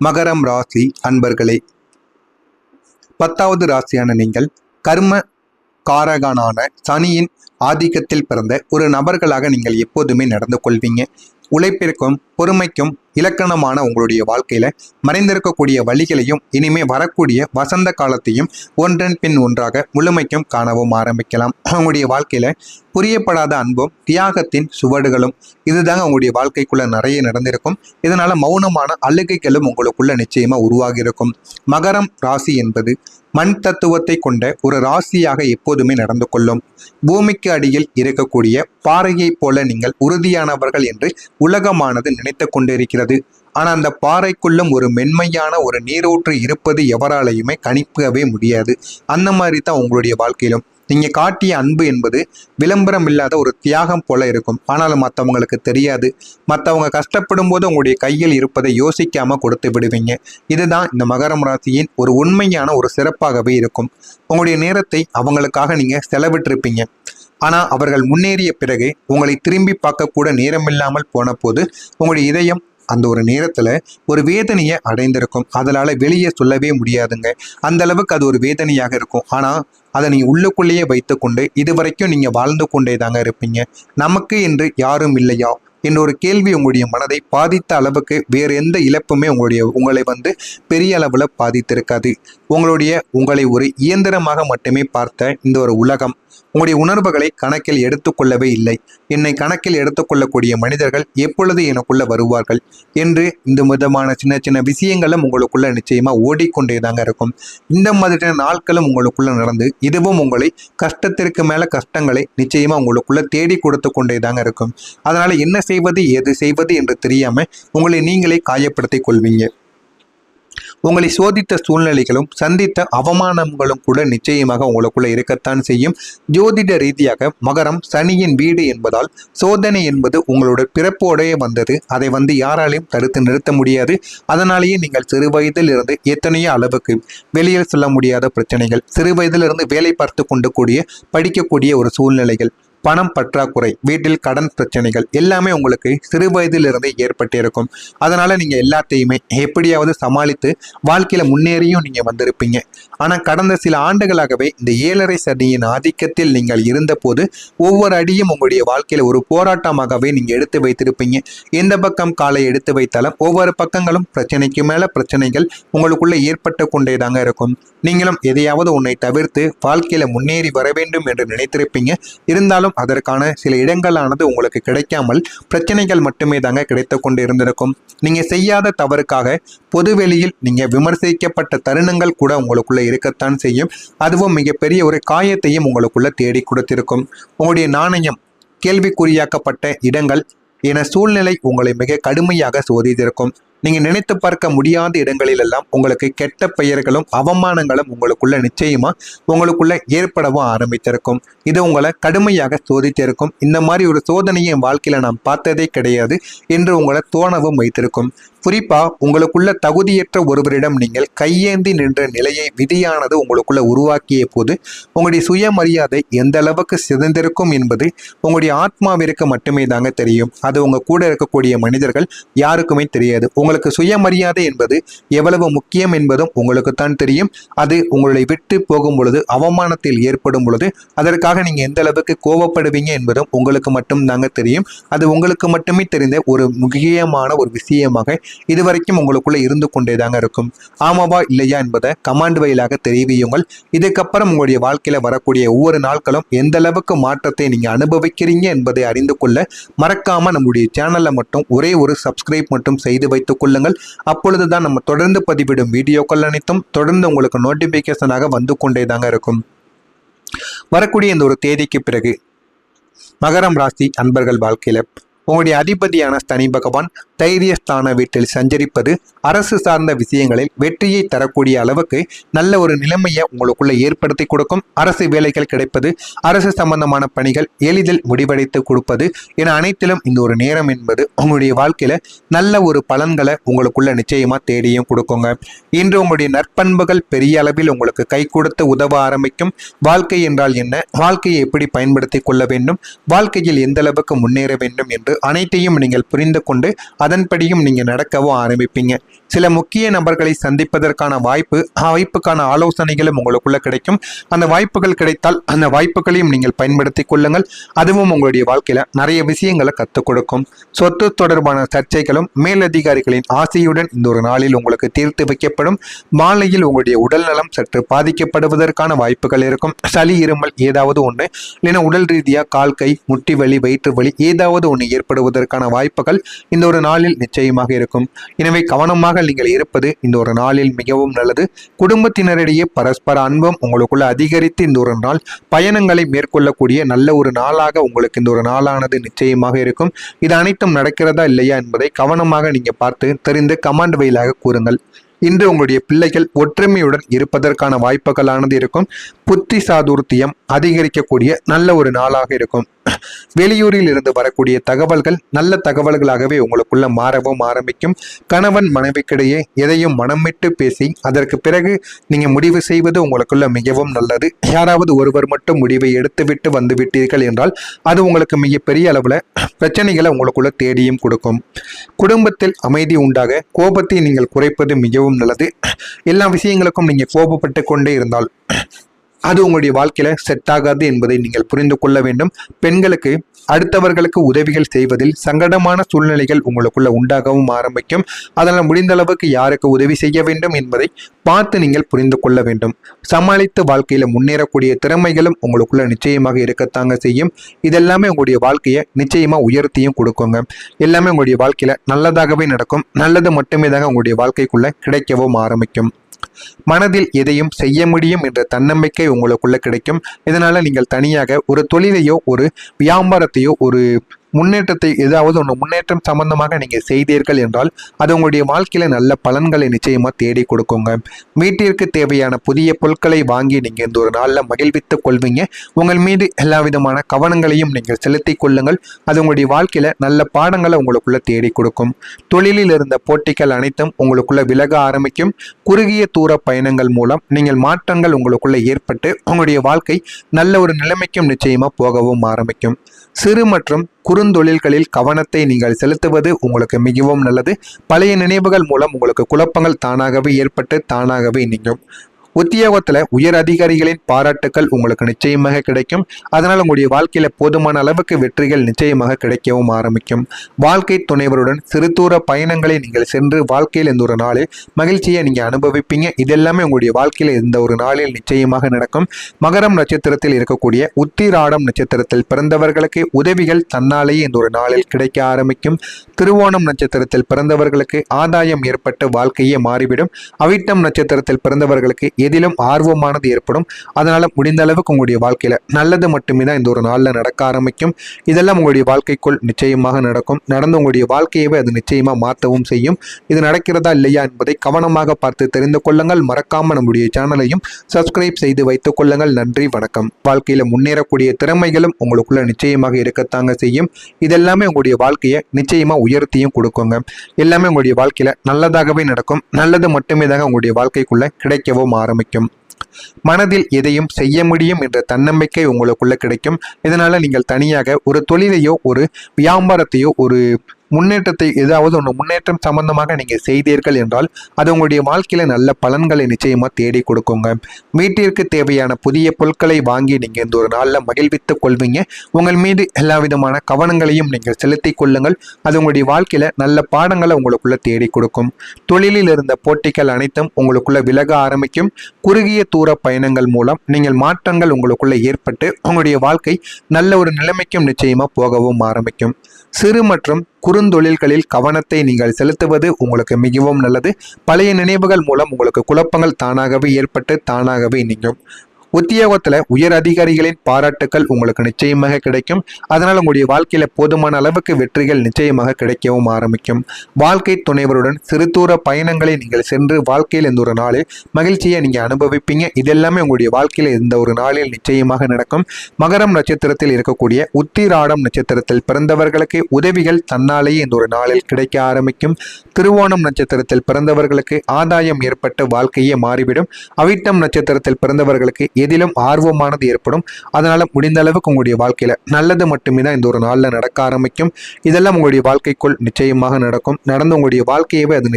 மகரம் ராசி அன்பர்களே, 10வது ராசியான நீங்கள் கர்ம காரகனான சனியின் ஆதிக்கத்தில் பிறந்த ஒரு நபர்களாக நீங்கள் எப்போதுமே நடந்து கொள்வீங்க. உழைப்பிற்கும் பொறுமைக்கும் இலக்கணமான உங்களுடைய வாழ்க்கையில மறைந்திருக்கக்கூடிய வழிகளையும் இனிமே வரக்கூடிய வசந்த காலத்தையும் ஒன்றன் பின் ஒன்றாக முழுமைக்கும் காணவும் ஆரம்பிக்கலாம். உங்களுடைய வாழ்க்கையில புரியப்படாத அன்பும் தியாகத்தின் சுவடுகளும் இதுதாங்க உங்களுடைய வாழ்க்கைக்குள்ள நிறைய நடந்திருக்கும். இதனால மௌனமான அழுகைகளும் உங்களுக்குள்ள நிச்சயமா உருவாகி இருக்கும். மகரம் ராசி என்பது மண் தத்துவத்தை கொண்ட ஒரு ராசியாக எப்போதுமே நடந்து கொள்ளும். பூமிக்கு அடியில் இருக்கக்கூடிய பாறையை போல நீங்கள் உறுதியானவர்கள் என்று உலகமானது நினைத்து கொண்டிருக்கிறது. ஆனால் அந்த பாறைக்குள்ளும் ஒரு மென்மையான ஒரு நீரூற்று இருப்பது எவராலையுமே கணிக்கவே முடியாது. அந்த மாதிரி தான் உங்களுடைய வாழ்க்கையிலும் நீங்க காட்டிய அன்பு என்பது விளம்பரம் இல்லாத ஒரு தியாகம் போல இருக்கும். ஆனாலும் மற்றவங்களுக்கு தெரியாது. மற்றவங்க கஷ்டப்படும் போது உங்களுடைய கையில் இருப்பதை யோசிக்காம கொடுத்து விடுவீங்க. இதுதான் இந்த மகரம் ராசியின் ஒரு உண்மையான ஒரு சிறப்பாகவே இருக்கும். உங்களுடைய நேரத்தை அவங்களுக்காக நீங்க செலவிட்டிருப்பீங்க. ஆனா அவர்கள் முன்னேறிய பிறகு உங்களை திரும்பி பார்க்க கூட நேரமில்லாமல் போன போது உங்களுடைய இதயம் அந்த ஒரு நேரத்துல ஒரு வேதனையை அடைந்திருக்கும். அதனால வெளியே சொல்லவே முடியாதுங்க. அந்த அளவுக்கு அது ஒரு வேதனையாக இருக்கும். ஆனா அதை நீங்க உள்ளுக்குள்ளேயே வைத்துக்கொண்டு இதுவரைக்கும் நீங்க வாழ்ந்து கொண்டே தாங்க இருப்பீங்க. நமக்கு என்று யாரும் இல்லையா என்ற ஒரு கேள்வி உங்களுடைய மனதை பாதித்த அளவுக்கு வேறு எந்த இழப்புமே உங்களை பெரிய அளவுல பாதித்திருக்காது. உங்களை ஒரு இயந்திரமாக மட்டுமே பார்த்த இந்த ஒரு உலகம் உங்களுடைய உணர்வுகளை கணக்கில் எடுத்துக்கொள்ளவே இல்லை. என்னை கணக்கில் எடுத்துக்கொள்ளக்கூடிய மனிதர்கள் எப்பொழுது எனக்குள்ள வருவார்கள் என்று இந்த விதமான சின்ன சின்ன விஷயங்களும் உங்களுக்குள்ள நிச்சயமா ஓடிக்கொண்டே தாங்க இருக்கும். இந்த மாதிரியான நாட்களும் உங்களுக்குள்ள நடந்து இதுவும் உங்களை கஷ்டத்திற்கு மேல கஷ்டங்களை நிச்சயமா உங்களுக்குள்ள தேடி கொடுத்து கொண்டே தாங்க இருக்கும். அதனால என்ன செய்வது எது செய்வது என்று தெரியாம உங்களை நீங்களே காயப்படுத்திக் கொள்வீங்க. உங்களை சோதித்த சூழ்நிலைகளும் சந்தித்த அவமானங்களும் கூட நிச்சயமாக உங்களுக்குள்ள இருக்கத்தான் செய்யும். ஜோதிட ரீதியாக மகரம் சனியின் வீடு என்பதால் சோதனை என்பது உங்களோட பிறப்போடையே வந்தது. அதை யாராலையும் தடுத்து நிறுத்த முடியாது. அதனாலேயே நீங்கள் சிறு வயதில் இருந்து எத்தனையோ அளவுக்கு வெளியில் சொல்ல முடியாத பிரச்சனைகள், சிறு வயதிலிருந்து வேலை பார்த்து கொண்டு படிக்கக்கூடிய ஒரு சூழ்நிலைகள், பணம் பற்றாக்குறை, வீட்டில் கடன் பிரச்சனைகள் எல்லாமே உங்களுக்கு சிறு வயதிலிருந்தே ஏற்பட்டிருக்கும். அதனால நீங்க எல்லாத்தையுமே எப்படியாவது சமாளித்து வாழ்க்கையில முன்னேறியும் நீங்க வந்திருப்பீங்க. ஆனா கடந்த சில ஆண்டுகளாகவே இந்த 7.5 சனியின் ஆதிக்கத்தில் நீங்கள் இருந்த போது ஒவ்வொரு அடியும் உங்களுடைய வாழ்க்கையில ஒரு போராட்டமாகவே நீங்க எடுத்து வைத்திருப்பீங்க. எந்த பக்கம் காலை எடுத்து வைத்தாலும் ஒவ்வொரு பக்கங்களும் பிரச்சனைக்கு மேல பிரச்சனைகள் உங்களுக்குள்ள ஏற்பட்டு கொண்டே தாங்க இருக்கும். நீங்களும் எதையாவது உன்னை தவிர்த்து வாழ்க்கையில முன்னேறி வர வேண்டும் என்று நினைத்திருப்பீங்க. இருந்தாலும் அதற்கான சில இடங்களானது உங்களுக்கு கிடைக்காமல் பிரச்சனைகள் மட்டுமே தாங்க கிடைத்து கொண்டு இருந்திருக்கும். நீங்க செய்யாத தவறுக்காக பொதுவெளியில் நீங்க விமர்சிக்கப்பட்ட தருணங்கள் கூட உங்களுக்குள்ள இருக்கத்தான் செய்யும். அதுவும் மிகப்பெரிய ஒரு காயத்தையும் உங்களுக்குள்ள தேடி கொடுத்திருக்கும். உங்களுடைய நாணயம் கேள்விக்குறியாக்கப்பட்ட இடங்கள் என சூழ்நிலை உங்களை மிக கடுமையாக சோதித்திருக்கும். நீங்க நினைத்து பார்க்க முடியாத இடங்களில் எல்லாம் உங்களுக்கு கெட்ட பெயர்களும் அவமானங்களும் உங்களுக்குள்ள நிச்சயமா உங்களுக்குள்ள ஏற்படவும் ஆரம்பித்திருக்கும். இது உங்களை கடுமையாக சோதித்திருக்கும். இந்த மாதிரி ஒரு சோதனையை என் வாழ்க்கையில நான் பார்த்ததே கிடையாது என்று உங்களை தோணவும் வைத்திருக்கும். குறிப்பா உங்களுக்குள்ள தகுதியற்ற ஒருவரிடம் நீங்கள் கையேந்தி நின்ற நிலையை விதியானது உங்களுக்குள்ள உருவாக்கிய போது உங்களுடைய சுயமரியாதை எந்த அளவுக்கு சிதைந்திருக்கும் என்பது உங்களுடைய ஆத்மாவிற்கு மட்டுமே தாங்க தெரியும். அது உங்க கூட இருக்கக்கூடிய மனிதர்கள் யாருக்குமே தெரியாது. உங்களுக்கு சுயமரியாதை என்பது எவ்வளவு முக்கியம் என்பதும் உங்களுக்கு தான் தெரியும். அது உங்களை விட்டு போகும் பொழுது, அவமானத்தில் ஏற்படும் பொழுது அதற்காக நீங்க எந்த அளவுக்கு கோபப்படுவீங்க என்பதும் உங்களுக்கு மட்டும் தாங்க தெரியும். அது உங்களுக்கு மட்டுமே தெரிந்த ஒரு முக்கியமான ஒரு விஷயமாக இதுவரைக்கும் உங்களுக்குள்ள இருந்து கொண்டே தாங்க இருக்கும். ஆமாவா இல்லையா என்பதை கமாண்ட் வழியாக தெரிவியுங்கள். இதுக்கப்புறம் உங்களுடைய வாழ்க்கையில வரக்கூடிய ஒவ்வொரு நாட்களும் எந்த அளவுக்கு மாற்றத்தை நீங்க அனுபவிக்கிறீங்க என்பதை அறிந்து கொள்ள மறக்காம நம்முடைய சேனல்ல மட்டும் ஒரே ஒரு சப்ஸ்கிரைப் மட்டும் செய்து வைத்துக் கொள்ளுங்கள். அப்பொழுதுதான் நம்ம தொடர்ந்து பதிவிடும் வீடியோக்கள் அனைத்தும் தொடர்ந்து உங்களுக்கு நோட்டிபிகேஷனாக வந்து கொண்டே தாங்க இருக்கும். வரக்கூடிய இந்த ஒரு தேதிக்கு பிறகு மகரம் ராசி அன்பர்கள் வாழ்க்கையில உங்களுடைய அதிபதியான சனி பகவான் தைரியஸ்தான வீட்டில் சஞ்சரிப்பது அரசு சார்ந்த விஷயங்களில் வெற்றியை தரக்கூடிய அளவுக்கு நல்ல ஒரு நிலைமையை உங்களுக்குள்ள ஏற்படுத்தி கொடுக்கும். அரசு வேலைகள் கிடைப்பது, அரசு சம்பந்தமான பணிகள் எளிதில் முடிவடைத்து கொடுப்பது என அனைத்திலும் இந்த ஒரு நேரம் என்பது உங்களுடைய வாழ்க்கையில நல்ல ஒரு பலன்களை உங்களுக்குள்ள நிச்சயமா தேடியும் கொடுக்குங்க. இன்று உங்களுடைய நற்பண்புகள் பெரிய அளவில் உங்களுக்கு கை கொடுத்து உதவ ஆரம்பிக்கும். வாழ்க்கை என்றால் என்ன, வாழ்க்கையை எப்படி பயன்படுத்தி கொள்ள வேண்டும், வாழ்க்கையில் எந்த அளவுக்கு முன்னேற வேண்டும் என்று அனைத்தையும் நீங்கள் புரிந்து கொண்டு அதன்படியும் நீங்கள் நடக்கவும் ஆரம்பிப்பீங்க. சில முக்கிய நபர்களை சந்திப்பதற்கான வாய்ப்புக்கான ஆலோசனைகளும் உங்களுக்குள்ள கிடைக்கும். அந்த வாய்ப்புகள் கிடைத்தால் அந்த வாய்ப்புகளையும் நீங்கள் பயன்படுத்தி கொள்ளுங்கள். அதுவும் உங்களுடைய வாழ்க்கையில நிறைய விஷயங்களை கற்றுக் கொடுக்கும். சொத்து தொடர்பான சர்ச்சைகளும் மேலதிகாரிகளின் ஆசையுடன் இந்த ஒரு நாளில் உங்களுக்கு தீர்த்து வைக்கப்படும். மாலையில் உங்களுடைய உடல் நலம் சற்று பாதிக்கப்படுவதற்கான வாய்ப்புகள் இருக்கும். சளி இருமல் ஏதாவது ஒன்று, இல்லைன்னா உடல் ரீதியா கால் கை முட்டி வலி வயிற்று வலி ஏதாவது ஒன்று ஏற்படுவதற்கான வாய்ப்புகள் இந்த ஒரு நாளில் நிச்சயமாக இருக்கும். எனவே கவனமாக நீங்கள் இருப்பது இந்த ஒரு நாளில் மிகவும் நல்லது. குடும்பத்தினரிடையே பரஸ்பர அன்பும் உங்களுக்குள்ள அதிகரித்து இந்த ஒரு நாள் பயணங்களை மேற்கொள்ளக்கூடிய நல்ல ஒரு நாளாக உங்களுக்கு இந்த ஒரு நாளானது நிச்சயமாக இருக்கும். இது அனைத்தும் நடக்கிறதா இல்லையா என்பதை கவனமாக நீங்க பார்த்து தெரிந்து கமெண்ட் வாயிலாக கூறுங்கள். இன்று உங்களுடைய பிள்ளைகள் ஒற்றுமையுடன் இருப்பதற்கான வாய்ப்புகளானது இருக்கும். புத்தி சாதுர்த்தியம் அதிகரிக்கக்கூடிய நல்ல ஒரு நாளாக இருக்கும். வெளியூரில் இருந்து வரக்கூடிய தகவல்கள் நல்ல தகவல்களாகவே உங்களுக்குள்ள மாறவும் ஆரம்பிக்கும். கணவன் மனைவிக்கிடையே எதையும் மனம் விட்டு பேசி அதற்கு பிறகு நீங்க முடிவு செய்வது உங்களுக்குள்ள மிகவும் நல்லது. யாராவது ஒருவர் மட்டும் முடிவை எடுத்துவிட்டு வந்து விட்டீர்கள் என்றால் அது உங்களுக்கு மிகப்பெரிய அளவுல பிரச்சனைகளை உங்களுக்குள்ள தேடியும் கொடுக்கும். குடும்பத்தில் அமைதி உண்டாக கோபத்தை நீங்கள் குறைப்பது மிகவும் நல்லது. எல்லா விஷயங்களுக்கும் நீங்க கோபப்பட்டு கொண்டே இருந்தால் அது உங்களுடைய வாழ்க்கையில செட் ஆகாது என்பதை நீங்கள் புரிந்து கொள்ள வேண்டும். பெண்களுக்கு அடுத்தவர்களுக்கு உதவிகள் செய்வதில் சங்கடமான சூழ்நிலைகள் உங்களுக்குள்ள உண்டாகவும் ஆரம்பிக்கும். அதனால் முடிந்த அளவுக்கு யாருக்கு உதவி செய்ய வேண்டும் என்பதை பார்த்து நீங்கள் புரிந்து கொள்ள வேண்டும். சமாளித்து வாழ்க்கையில முன்னேறக்கூடிய திறமைகளும் உங்களுக்குள்ள நிச்சயமாக இருக்கத்தாங்க செய்யும். இதெல்லாமே உங்களுடைய வாழ்க்கையை நிச்சயமா உயர்த்தியும் கொடுக்குங்க. எல்லாமே உங்களுடைய வாழ்க்கையில நல்லதாகவே நடக்கும். நல்லது மட்டுமே தான் உங்களுடைய வாழ்க்கைக்குள்ள கிடைக்கவும் ஆரம்பிக்கும். மனதில் எதையும் செய்ய முடியும் என்ற தன்னம்பிக்கை உங்களுக்குள்ள கிடைக்கும். இதனால நீங்கள் தனியாக ஒரு தொழிலையோ ஒரு வியாபாரத்தையோ ஒரு முன்னேற்றத்தை ஏதாவது ஒன்று முன்னேற்றம் சம்பந்தமாக நீங்கள் செய்தீர்கள் என்றால் அது உங்களுடைய வாழ்க்கையில நல்ல பலன்களை நிச்சயமா தேடி கொடுக்குங்க. வீட்டிற்கு தேவையான புதிய பொருட்களை வாங்கி நீங்க இந்த ஒரு நாளில் மகிழ்வித்துக் கொள்வீங்க. உங்கள் மீது எல்லா விதமான கவனங்களையும் நீங்கள் செலுத்திக் கொள்ளுங்கள். அது உங்களுடைய வாழ்க்கையில நல்ல பாடங்களை உங்களுக்குள்ள தேடி கொடுக்கும். தொழிலில் இருந்த போட்டிகள் அனைத்தும் உங்களுக்குள்ள விலக ஆரம்பிக்கும். குறுகிய தூர பயணங்கள் மூலம் நீங்கள் மாற்றங்கள் உங்களுக்குள்ள ஏற்பட்டு உங்களுடைய வாழ்க்கை நல்ல ஒரு நிலைமைக்கும் நிச்சயமா போகவும் ஆரம்பிக்கும். சிறு மற்றும் குறுந்தொழில்களில் கவனத்தை நீங்கள் செலுத்துவது உங்களுக்கு மிகவும் நல்லது. பழைய நினைவுகள் மூலம் உங்களுக்கு குழப்பங்கள் தானாகவே ஏற்பட்டு தானாகவே நீங்கும். உத்தியோகத்துல உயர் அதிகாரிகளின் பாராட்டுக்கள் உங்களுக்கு நிச்சயமாக கிடைக்கும். அதனால் உங்களுடைய வாழ்க்கையில போதுமான அளவுக்கு வெற்றிகள் நிச்சயமாக கிடைக்கவும் ஆரம்பிக்கும். வாழ்க்கை துணைவருடன் சிறு தூர பயணங்களை நீங்கள் சென்று வாழ்க்கையில் இந்த ஒரு நாளில் மகிழ்ச்சியை நீங்க அனுபவிப்பீங்க. இதெல்லாமே உங்களுடைய வாழ்க்கையில இந்த ஒரு நாளில் நிச்சயமாக நடக்கும். மகரம் நட்சத்திரத்தில் இருக்கக்கூடிய உத்திராடம் நட்சத்திரத்தில் பிறந்தவர்களுக்கு உதவிகள் தன்னாலேயே இந்த ஒரு நாளில் கிடைக்க ஆரம்பிக்கும். திருவோணம் நட்சத்திரத்தில் பிறந்தவர்களுக்கு ஆதாயம் ஏற்பட்டு வாழ்க்கையே மாறிவிடும். அவிட்டம் நட்சத்திரத்தில் பிறந்தவர்களுக்கு எதிலும் ஆர்வமானது ஏற்படும். அதனால முடிந்த அளவுக்கு உங்களுடைய வாழ்க்கையில நல்லது மட்டுமே தான் இந்த ஒரு நாள்ல நடக்க ஆரம்பிக்கும். இதெல்லாம் உங்களுடைய வாழ்க்கைக்குள் நிச்சயமாக நடக்கும். நடந்து உங்களுடைய வாழ்க்கையவே அது நிச்சயமா மாற்றவும் செய்யும். இது நடக்கிறதா இல்லையா என்பதை கவனமாக பார்த்து தெரிந்து கொள்ளுங்கள். மறக்காம நம்முடைய சேனலையும் சப்ஸ்கிரைப் செய்து வைத்துக் கொள்ளுங்கள். நன்றி, வணக்கம். வாழ்க்கையில முன்னேறக்கூடிய திறமைகளும் உங்களுக்குள்ள நிச்சயமாக இருக்கத்தாங்க செய்யும். இதெல்லாமே உங்களுடைய வாழ்க்கையை நிச்சயமா உயர்த்தியும் கொடுக்குங்க. எல்லாமே உங்களுடைய வாழ்க்கையில நல்லதாகவே நடக்கும். நல்லது மட்டுமே தான் உங்களுடைய வாழ்க்கைக்குள்ள கிடைக்கவும் ஆரம்பிக்கும். மனதில் எதையும் செய்ய முடியும் என்ற தன்னம்பிக்கை உங்களுக்குள்ள கிடைக்கும். இதனால நீங்கள் தனியாக ஒரு தொழிலையோ ஒரு வியாபாரத்தையோ ஒரு முன்னேற்றத்தை ஏதாவது ஒன்று முன்னேற்றம் சம்பந்தமாக நீங்கள் செய்தீர்கள் என்றால் அது உங்களுடைய வாழ்க்கையில நல்ல பலன்களை நிச்சயமா தேடி கொடுக்குங்க. வீட்டிற்கு தேவையான புதிய பொருட்களை வாங்கி நீங்க இந்த ஒரு நாளில் மகிழ்வித்துக் கொள்வீங்க. உங்கள் மீது எல்லா விதமான கவனங்களையும் நீங்கள் செலுத்தி கொள்ளுங்கள். அது உங்களுடைய வாழ்க்கையில நல்ல பாடங்களை உங்களுக்குள்ள தேடி கொடுக்கும். தொழிலில் இருந்த போட்டிகள் அனைத்தும் உங்களுக்குள்ள விலக ஆரம்பிக்கும். குறுகிய தூர பயணங்கள் மூலம் நீங்கள் மாற்றங்கள் உங்களுக்குள்ள ஏற்பட்டு உங்களுடைய வாழ்க்கை நல்ல ஒரு நிலைமைக்கும் நிச்சயமா போகவும் ஆரம்பிக்கும். சிறு மற்றும் குறுந்தொழில்களில் கவனத்தை நீங்கள் செலுத்துவது உங்களுக்கு மிகவும் நல்லது. பழைய நினைவுகள் மூலம் உங்களுக்கு குழப்பங்கள் தானாகவே ஏற்பட்டு தானாகவே நீங்கும். உத்தியோகத்துல உயர் அதிகாரிகளின் பாராட்டுக்கள் உங்களுக்கு நிச்சயமாக கிடைக்கும். அதனால் உங்களுடைய வாழ்க்கையில போதுமான அளவுக்கு வெற்றிகள் நிச்சயமாக கிடைக்கவும் ஆரம்பிக்கும். வாழ்க்கை துணைவருடன் சிறு தூர பயணங்களை நீங்கள் சென்று வாழ்க்கையில் இந்த ஒரு நாளில் மகிழ்ச்சியை நீங்க அனுபவிப்பீங்க. இதெல்லாமே உங்களுடைய வாழ்க்கையில இந்த ஒரு நாளில் நிச்சயமாக நடக்கும். மகரம் நட்சத்திரத்தில் இருக்கக்கூடிய உத்திராடம் நட்சத்திரத்தில் பிறந்தவர்களுக்கு உதவிகள் தன்னாலேயே இந்த ஒரு நாளில் கிடைக்க ஆரம்பிக்கும். திருவோணம் நட்சத்திரத்தில் பிறந்தவர்களுக்கு ஆதாயம் ஏற்பட்டு வாழ்க்கையே மாறிவிடும். அவிட்டம் நட்சத்திரத்தில் பிறந்தவர்களுக்கு எதிலும் ஆர்வமானது ஏற்படும். அதனால முடிந்த அளவுக்கு உங்களுடைய வாழ்க்கையில நல்லது மட்டுமே தான் இந்த ஒரு நாளில் நடக்க ஆரம்பிக்கும். இதெல்லாம் உங்களுடைய வாழ்க்கைக்குள் நிச்சயமாக நடக்கும். நடந்து உங்களுடைய வாழ்க்கையவே அது